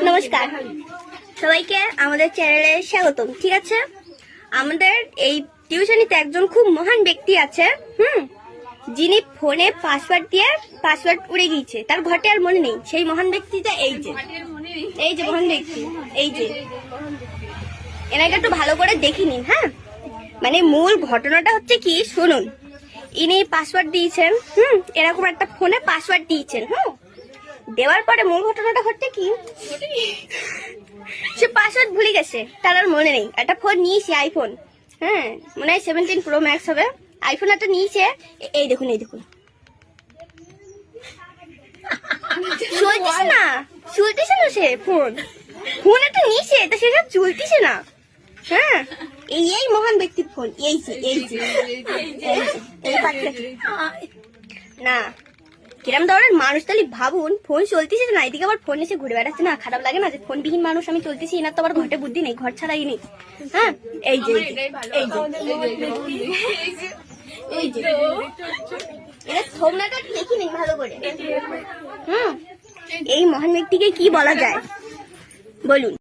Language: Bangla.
নমস্কার সবাইকে আমাদের চ্যানেলে স্বাগতম। ঠিক আছে, আমাদের এই টিউশনিতে একজন খুব মহান ব্যক্তি আছে, যিনি ফোনে পাসওয়ার্ড দিয়ে পাসওয়ার্ড উড়ে গিয়েছে, তার ঘটে আর মনে নেই। সেই মহান ব্যক্তিটা এই যে মহান ব্যক্তি, এই যে এনাকে একটু ভালো করে দেখে নিন। হ্যাঁ, মানে মূল ঘটনাটা হচ্ছে কি শুনুন। ইনি পাসওয়ার্ড দিয়েছেন, এরকম একটা ফোনে পাসওয়ার্ড দিয়েছেন। দেওয়ার পরে মূল ঘটনাটা হচ্ছে কি, সে পাসওয়ার্ড ভুলে গেছে, তার আর মনে নেই। একটা ফোন নিয়েছে, আইফোন, মনে হয় 17 Pro Max হবে। আইফোন একটা নিয়েছে, এই দেখুন চলতেছে না সে ফোন একটা নিয়েছে, তা সেটা চলতেছে না। হ্যাঁ, এই মহান ব্যক্তির ফোন, এই না কিরম ধরনের মানুষ, তাহলে ভাবুন, ফোন চলতেছে না, এদিকে আবার ফোন এসে ঘুরে বেড়াচ্ছে। না খারাপ লাগে না যে ফোনবিহীন মানুষ আমি চলতেছি, না তো আবার ঘটে বুদ্ধি নেই, ঘর ছাড়াই নেই। হ্যাঁ, এই যে এটা থমনাটা দেখি নেই ভালো করে। এই মহান ব্যক্তিকে কি বলা যায় বলুন?